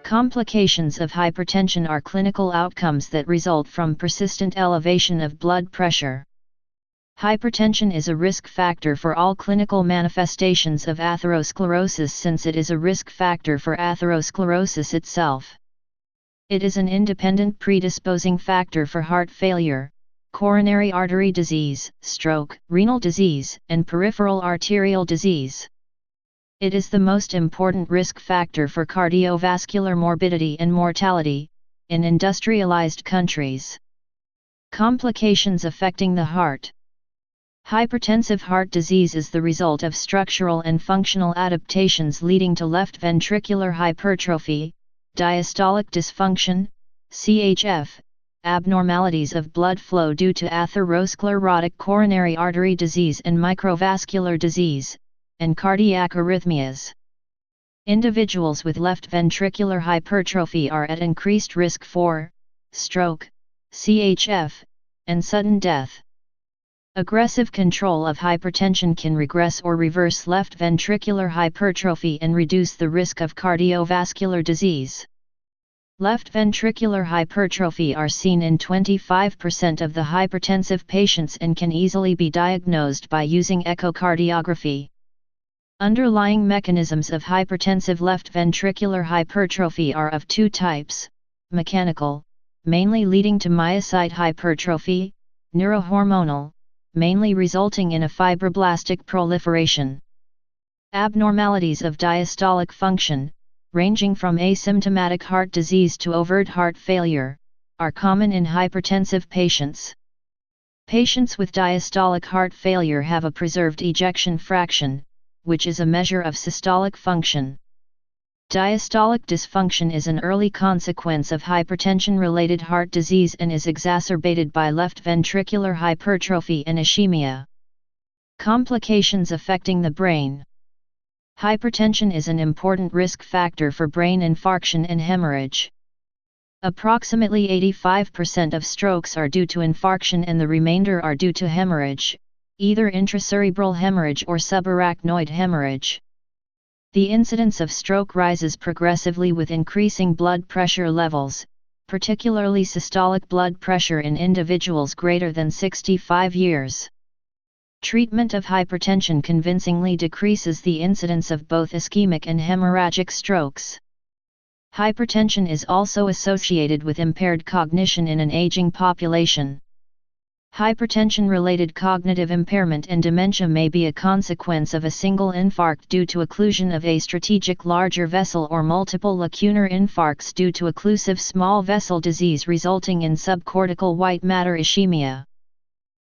Complications of hypertension are clinical outcomes that result from persistent elevation of blood pressure. Hypertension is a risk factor for all clinical manifestations of atherosclerosis since it is a risk factor for atherosclerosis itself. It is an independent predisposing factor for heart failure, coronary artery disease, stroke, renal disease, and peripheral arterial disease. It is the most important risk factor for cardiovascular morbidity and mortality in industrialized countries. Complications affecting the heart. Hypertensive heart disease is the result of structural and functional adaptations leading to left ventricular hypertrophy, diastolic dysfunction, CHF, abnormalities of blood flow due to atherosclerotic coronary artery disease and microvascular disease, and cardiac arrhythmias. Individuals with left ventricular hypertrophy are at increased risk for stroke, CHF, and sudden death. Aggressive control of hypertension can regress or reverse left ventricular hypertrophy and reduce the risk of cardiovascular disease. Left ventricular hypertrophy are seen in 25% of the hypertensive patients and can easily be diagnosed by using echocardiography. Underlying mechanisms of hypertensive left ventricular hypertrophy are of two types: mechanical, mainly leading to myocyte hypertrophy, neurohormonal, mainly resulting in a fibroblastic proliferation. Abnormalities of diastolic function, ranging from asymptomatic heart disease to overt heart failure, are common in hypertensive patients. Patients with diastolic heart failure have a preserved ejection fraction, which is a measure of systolic function. Diastolic dysfunction is an early consequence of hypertension-related heart disease and is exacerbated by left ventricular hypertrophy and ischemia. Complications affecting the brain. Hypertension is an important risk factor for brain infarction and hemorrhage. Approximately 85% of strokes are due to infarction and the remainder are due to hemorrhage, either intracerebral hemorrhage or subarachnoid hemorrhage. The incidence of stroke rises progressively with increasing blood pressure levels, particularly systolic blood pressure in individuals greater than 65 years. Treatment of hypertension convincingly decreases the incidence of both ischemic and hemorrhagic strokes. Hypertension is also associated with impaired cognition in an aging population. Hypertension-related cognitive impairment and dementia may be a consequence of a single infarct due to occlusion of a strategic larger vessel or multiple lacunar infarcts due to occlusive small vessel disease resulting in subcortical white matter ischemia.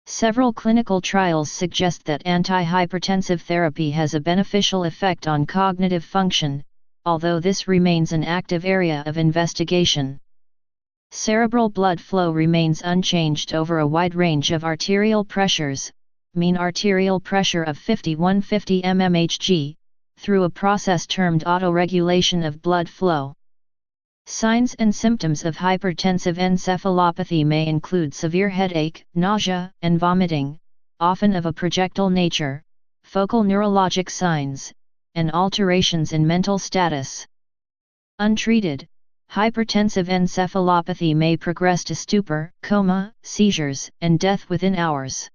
Several clinical trials suggest that antihypertensive therapy has a beneficial effect on cognitive function, although this remains an active area of investigation. Cerebral blood flow remains unchanged over a wide range of arterial pressures, mean arterial pressure of 5150 mmHg, through a process termed autoregulation of blood flow. Signs and symptoms of hypertensive encephalopathy may include severe headache, nausea, and vomiting, often of a projectile nature, focal neurologic signs, and alterations in mental status. Untreated, hypertensive encephalopathy may progress to stupor, coma, seizures, and death within hours.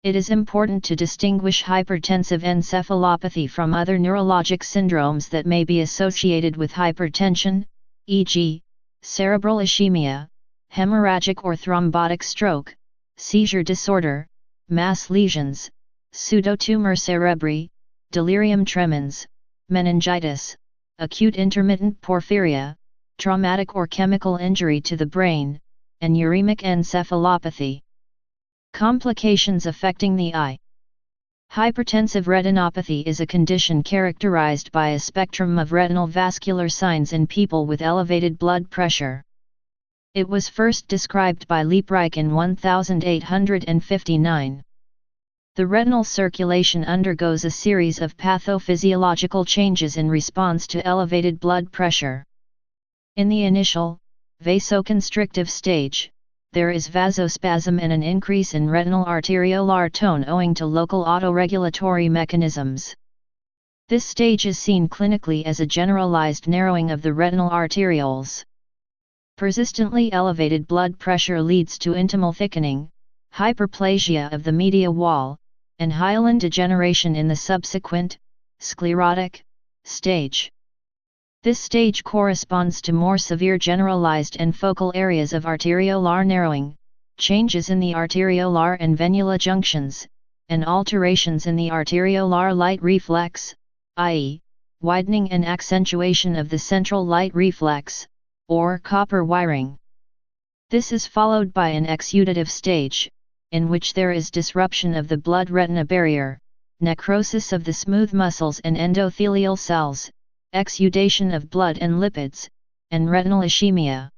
It is important to distinguish hypertensive encephalopathy from other neurologic syndromes that may be associated with hypertension, e.g., cerebral ischemia, hemorrhagic or thrombotic stroke, seizure disorder, mass lesions, pseudotumor cerebri, delirium tremens, meningitis, acute intermittent porphyria, traumatic or chemical injury to the brain, and uremic encephalopathy. Complications affecting the eye. Hypertensive retinopathy is a condition characterized by a spectrum of retinal vascular signs in people with elevated blood pressure. It was first described by Leepreich in 1859. The retinal circulation undergoes a series of pathophysiological changes in response to elevated blood pressure. In the initial, vasoconstrictive stage, there is vasospasm and an increase in retinal arteriolar tone owing to local autoregulatory mechanisms. This stage is seen clinically as a generalized narrowing of the retinal arterioles. Persistently elevated blood pressure leads to intimal thickening, hyperplasia of the media wall, and hyaline degeneration in the subsequent, sclerotic, stage. This stage corresponds to more severe generalized and focal areas of arteriolar narrowing, changes in the arteriolar and venula junctions, and alterations in the arteriolar light reflex, i.e., widening and accentuation of the central light reflex, or copper wiring. This is followed by an exudative stage, in which there is disruption of the blood-retina barrier, necrosis of the smooth muscles and endothelial cells, exudation of blood and lipids, and retinal ischemia.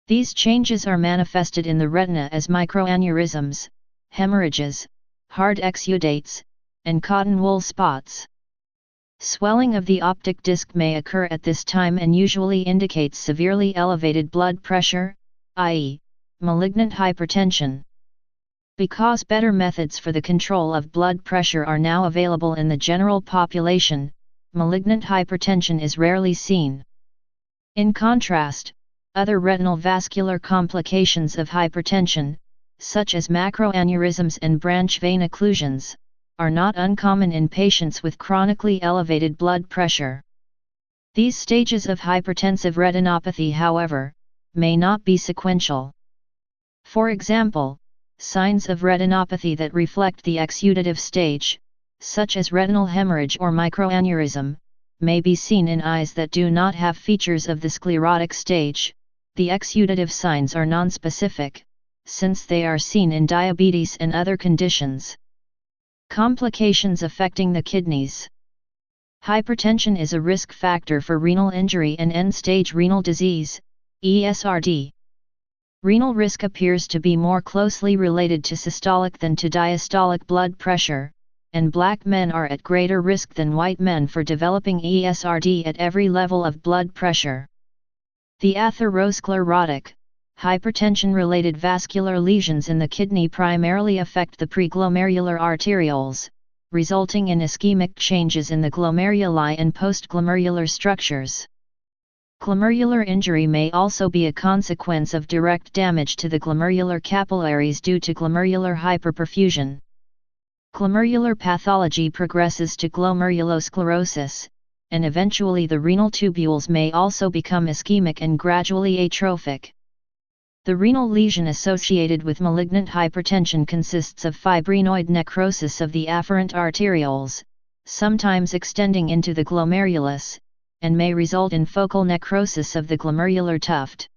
These changes are manifested in the retina as microaneurysms, hemorrhages, hard exudates, and cotton wool spots. Swelling of the optic disc may occur at this time and usually indicates severely elevated blood pressure, i.e., malignant hypertension. Because better methods for the control of blood pressure are now available in the general population, malignant hypertension is rarely seen. In contrast, other retinal vascular complications of hypertension, such as macroaneurysms and branch vein occlusions, are not uncommon in patients with chronically elevated blood pressure. These stages of hypertensive retinopathy, however, may not be sequential. For example, signs of retinopathy that reflect the exudative stage, such as retinal hemorrhage or microaneurysm, may be seen in eyes that do not have features of the sclerotic stage. The exudative signs are nonspecific, since they are seen in diabetes and other conditions. Complications affecting the kidneys. Hypertension is a risk factor for renal injury and end-stage renal disease, ESRD. Renal risk appears to be more closely related to systolic than to diastolic blood pressure, and black men are at greater risk than white men for developing ESRD at every level of blood pressure. The atherosclerotic, hypertension-related vascular lesions in the kidney primarily affect the preglomerular arterioles, resulting in ischemic changes in the glomeruli and postglomerular structures. Glomerular injury may also be a consequence of direct damage to the glomerular capillaries due to glomerular hyperperfusion. Glomerular pathology progresses to glomerulosclerosis, and eventually the renal tubules may also become ischemic and gradually atrophic. The renal lesion associated with malignant hypertension consists of fibrinoid necrosis of the afferent arterioles, sometimes extending into the glomerulus, and may result in focal necrosis of the glomerular tuft.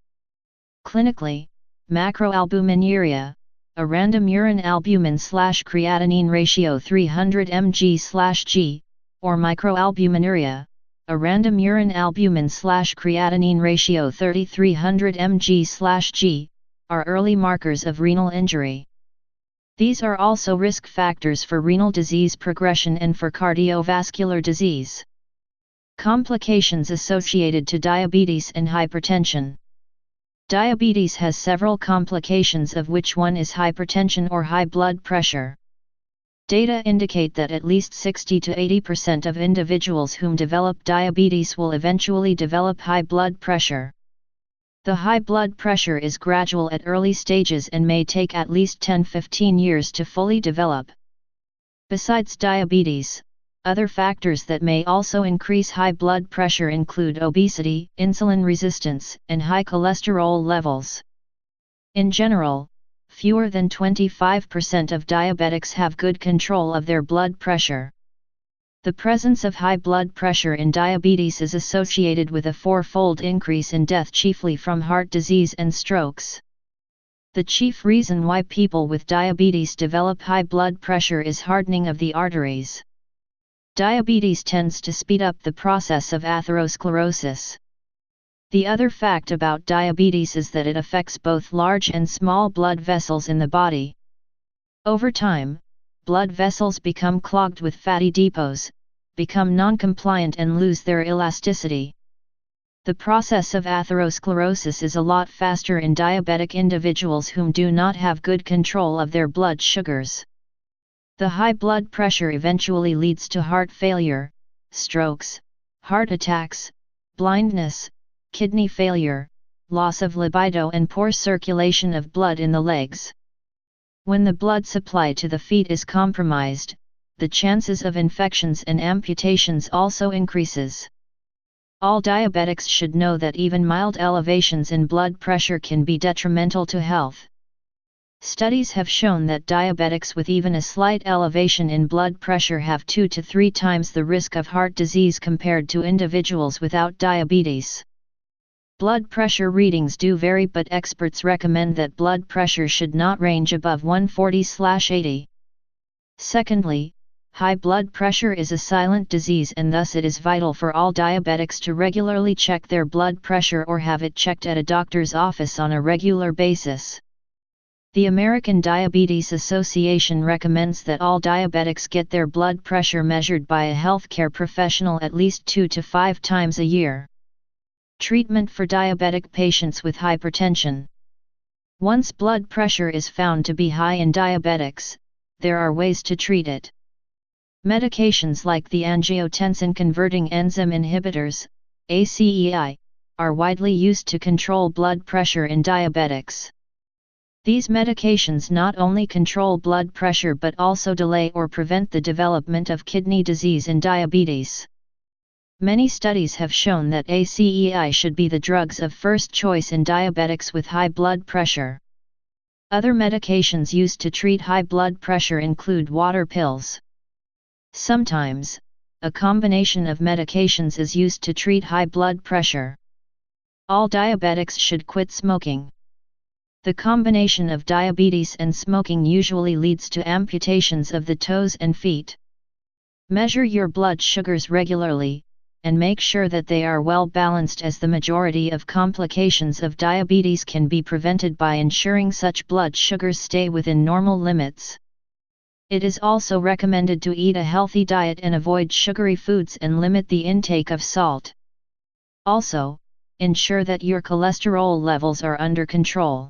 Clinically, macroalbuminuria, a random urine albumin/creatinine ratio 300 mg/g, or microalbuminuria, a random urine albumin/creatinine ratio 3300 mg/g, are early markers of renal injury. These are also risk factors for renal disease progression and for cardiovascular disease. Complications associated to diabetes and hypertension. Diabetes has several complications, of which one is hypertension or high blood pressure. Data indicate that at least 60 to 80% of individuals whom develop diabetes will eventually develop high blood pressure. The high blood pressure is gradual at early stages and may take at least 10-15 years to fully develop. Besides diabetes, other factors that may also increase high blood pressure include obesity, insulin resistance, and high cholesterol levels. In general, fewer than 25% of diabetics have good control of their blood pressure. The presence of high blood pressure in diabetes is associated with a fourfold increase in death, chiefly from heart disease and strokes. The chief reason why people with diabetes develop high blood pressure is hardening of the arteries. Diabetes tends to speed up the process of atherosclerosis. The other fact about diabetes is that it affects both large and small blood vessels in the body. Over time, blood vessels become clogged with fatty depots, become non-compliant and lose their elasticity. The process of atherosclerosis is a lot faster in diabetic individuals whom do not have good control of their blood sugars. The high blood pressure eventually leads to heart failure, strokes, heart attacks, blindness, kidney failure, loss of libido and poor circulation of blood in the legs. When the blood supply to the feet is compromised, the chances of infections and amputations also increases. All diabetics should know that even mild elevations in blood pressure can be detrimental to health. Studies have shown that diabetics with even a slight elevation in blood pressure have 2 to 3 times the risk of heart disease compared to individuals without diabetes. Blood pressure readings do vary, but experts recommend that blood pressure should not range above 140/80. Secondly, high blood pressure is a silent disease, and thus it is vital for all diabetics to regularly check their blood pressure or have it checked at a doctor's office on a regular basis. The American Diabetes Association recommends that all diabetics get their blood pressure measured by a healthcare professional at least 2 to 5 times a year. Treatment for diabetic patients with hypertension. Once blood pressure is found to be high in diabetics, there are ways to treat it. Medications like the angiotensin-converting enzyme inhibitors, ACEI, are widely used to control blood pressure in diabetics. These medications not only control blood pressure but also delay or prevent the development of kidney disease in diabetes. Many studies have shown that ACEI should be the drugs of first choice in diabetics with high blood pressure. Other medications used to treat high blood pressure include water pills. Sometimes, a combination of medications is used to treat high blood pressure. All diabetics should quit smoking. The combination of diabetes and smoking usually leads to amputations of the toes and feet. Measure your blood sugars regularly, and make sure that they are well balanced, as the majority of complications of diabetes can be prevented by ensuring such blood sugars stay within normal limits. It is also recommended to eat a healthy diet and avoid sugary foods and limit the intake of salt. Also, ensure that your cholesterol levels are under control.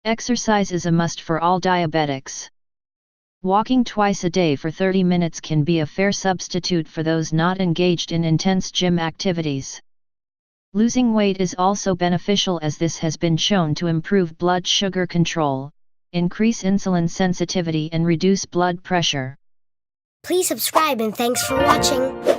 Exercise is a must for all diabetics. Walking twice a day for 30 minutes can be a fair substitute for those not engaged in intense gym activities. Losing weight is also beneficial, as this has been shown to improve blood sugar control, increase insulin sensitivity and reduce blood pressure. Please subscribe and thanks for watching.